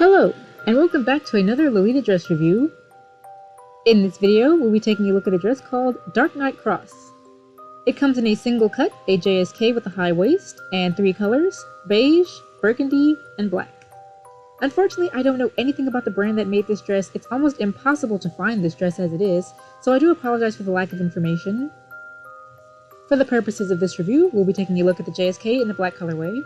Hello, and welcome back to another Lolita dress review. In this video, we'll be taking a look at a dress called Dark Knight Cross. It comes in a single cut, a JSK with a high waist, and 3 colors, beige, burgundy, and black. Unfortunately, I don't know anything about the brand that made this dress. It's almost impossible to find this dress as it is, so I do apologize for the lack of information. For the purposes of this review, we'll be taking a look at the JSK in the black colorway.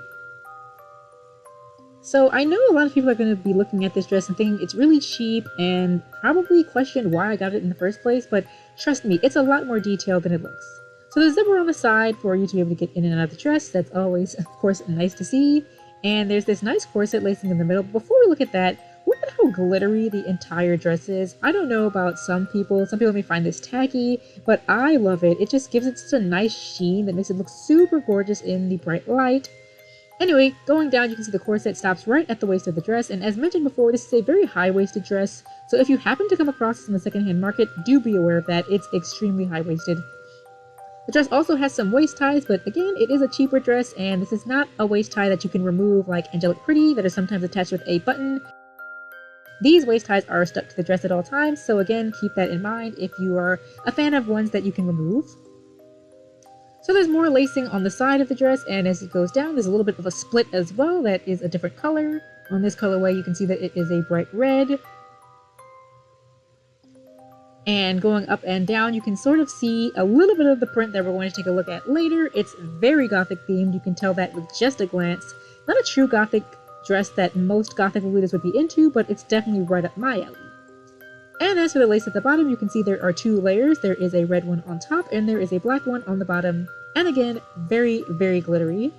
So I know a lot of people are going to be looking at this dress and thinking it's really cheap and probably question why I got it in the first place, but trust me, it's a lot more detailed than it looks. So there's a zipper on the side for you to be able to get in and out of the dress. That's always, of course, nice to see. And there's this nice corset lacing in the middle. But before we look at that, look at how glittery the entire dress is. I don't know about some people may find this tacky, but I love it. It just gives it such a nice sheen that makes it look super gorgeous in the bright light. Anyway, going down, you can see the corset stops right at the waist of the dress, and as mentioned before, this is a very high-waisted dress, so if you happen to come across this in the secondhand market, do be aware of that. It's extremely high-waisted. The dress also has some waist ties, but again, it is a cheaper dress, and this is not a waist tie that you can remove like Angelic Pretty that are sometimes attached with a button. These waist ties are stuck to the dress at all times, so again, keep that in mind if you are a fan of ones that you can remove. So there's more lacing on the side of the dress, and as it goes down, there's a little bit of a split as well that is a different color. On this colorway, you can see that it is a bright red. And going up and down, you can sort of see a little bit of the print that we're going to take a look at later. It's very Gothic themed, you can tell that with just a glance. Not a true Gothic dress that most Gothic Lolitas would be into, but it's definitely right up my alley. And as for the lace at the bottom, you can see there are 2 layers. There is a red one on top, and there is a black one on the bottom. And again, very, very glittery.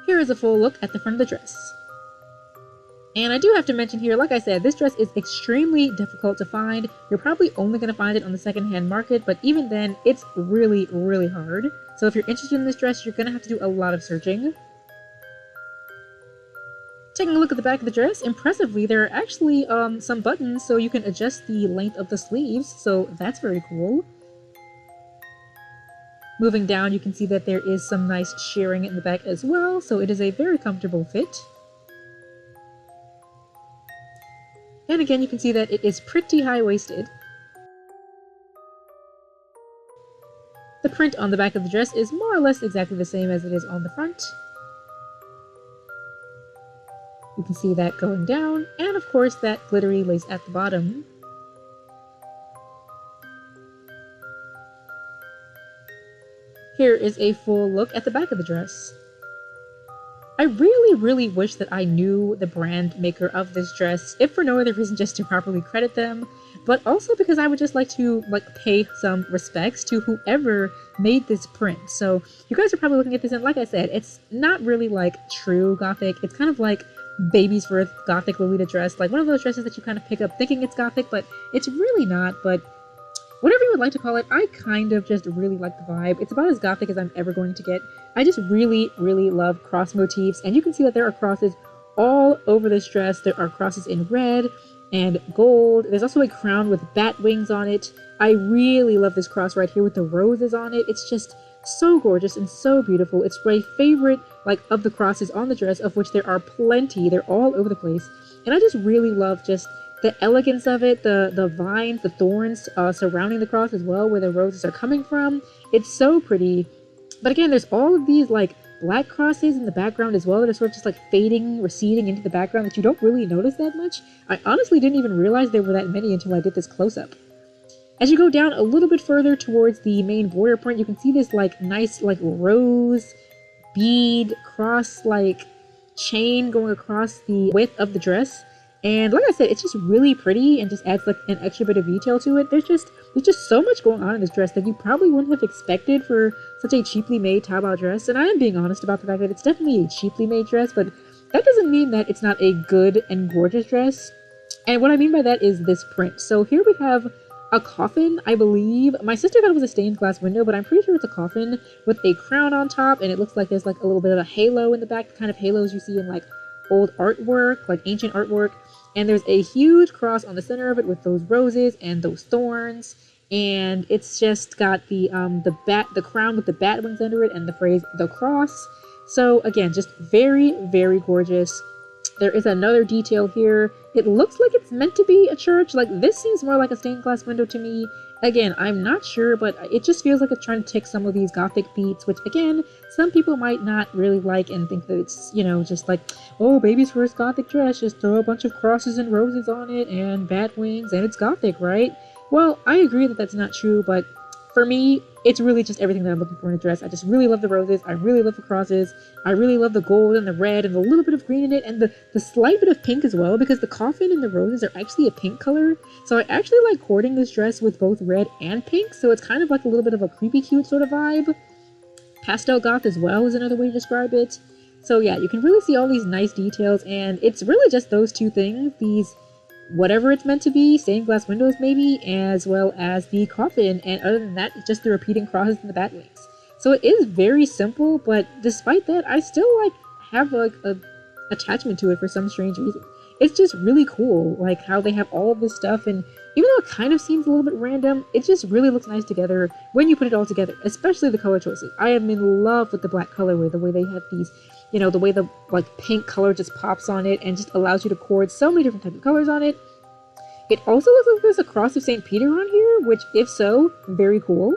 Here is a full look at the front of the dress. And I do have to mention here, like I said, this dress is extremely difficult to find. You're probably only going to find it on the secondhand market, but even then, it's really, really hard. So if you're interested in this dress, you're going to have to do a lot of searching. Taking a look at the back of the dress, impressively, there are actually some buttons so you can adjust the length of the sleeves, so that's very cool. Moving down, you can see that there is some nice shearing in the back as well, so it is a very comfortable fit. And again, you can see that it is pretty high-waisted. The print on the back of the dress is more or less exactly the same as it is on the front. You can see that going down, and of course that glittery lace at the bottom. Here is a full look at the back of the dress. I really wish that I knew the brand maker of this dress, if for no other reason just to properly credit them, but also because I would just like to pay some respects to whoever made this print. So you guys are probably looking at this, and like I said, it's not really like true Gothic. It's kind of like baby's first Gothic Lolita dress, like one of those dresses that you kind of pick up thinking it's Gothic, but it's really not. But whatever you would like to call it, I kind of just really like the vibe. It's about as Gothic as I'm ever going to get. I just really love cross motifs, and you can see that there are crosses all over this dress. There are crosses in red and gold. There's also a crown with bat wings on it. I really love this cross right here with the roses on it. It's just so gorgeous and so beautiful. It's my favorite of the crosses on the dress, of which there are plenty. They're all over the place, and I just really love just the elegance of it, the vines, the thorns surrounding the cross as well, where the roses are coming from. It's so pretty. But again, there's all of these black crosses in the background as well that are sort of just fading, receding into the background that you don't really notice that much. I honestly didn't even realize there were that many until I did this close-up. As you go down a little bit further towards the main border print, you can see this nice rose bead cross chain going across the width of the dress. And like I said, it's just really pretty and just adds an extra bit of detail to it. There's just so much going on in this dress that you probably wouldn't have expected for such a cheaply made Taobao dress. And I am being honest about the fact that it's definitely a cheaply made dress, but that doesn't mean that it's not a good and gorgeous dress. And what I mean by that is this print. So here we have a coffin, I believe. My sister thought it was a stained glass window, but I'm pretty sure it's a coffin with a crown on top, and it looks like there's a little bit of a halo in the back, the kind of halos you see in old artwork, ancient artwork. And there's a huge cross on the center of it with those roses and those thorns, and it's just got the crown with the bat wings under it and the phrase "the cross." So again, just very gorgeous. There is another detail here. It looks like it's meant to be a church. Like, this seems more like a stained glass window to me. Again, I'm not sure, but it just feels like it's trying to tick some of these Gothic beats, which, again, some people might not really like and think that it's, you know, just like, oh, baby's first Gothic dress, just throw a bunch of crosses and roses on it and bat wings, and it's Gothic, right? Well, I agree that that's not true, but for me, it's really just everything that I'm looking for in a dress. I just really love the roses, I really love the crosses, I really love the gold and the red and the little bit of green in it, and the slight bit of pink as well, because the coffin and the roses are actually a pink color. So I actually like courting this dress with both red and pink, so it's kind of like a little bit of a creepy cute sort of vibe. Pastel goth as well is another way to describe it. So yeah, you can really see all these nice details, and it's really just those two things, these whatever it's meant to be, stained glass windows maybe, as well as the coffin, and other than that, just the repeating crosses and the bat wings. So it is very simple, but despite that, I still like have like a attachment to it for some strange reason. It's just really cool, like how they have all of this stuff, and even though it kind of seems a little bit random, it just really looks nice together when you put it all together, especially the color choices. I am in love with the black colorway, the way they have these, you know, the way the like pink color just pops on it and just allows you to cord so many different types of colors on it. It also looks like there's a cross of St. Peter on here, which, if so, very cool.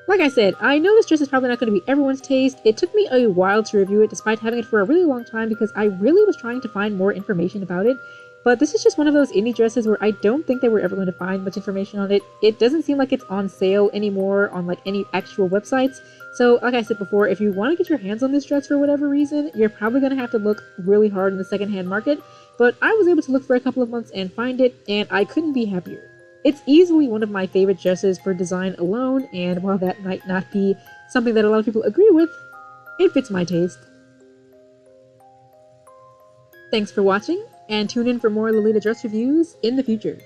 Like I said, I know this dress is probably not going to be everyone's taste. It took me a while to review it, despite having it for a really long time, because I really was trying to find more information about it. But this is just one of those indie dresses where I don't think they were ever going to find much information on it. It doesn't seem like it's on sale anymore on like any actual websites. So like I said before, if you want to get your hands on this dress for whatever reason, you're probably going to have to look really hard in the secondhand market. But I was able to look for a couple of months and find it, and I couldn't be happier. It's easily one of my favorite dresses for design alone, and while that might not be something that a lot of people agree with, it fits my taste. Thanks for watching, and tune in for more Lolita dress reviews in the future.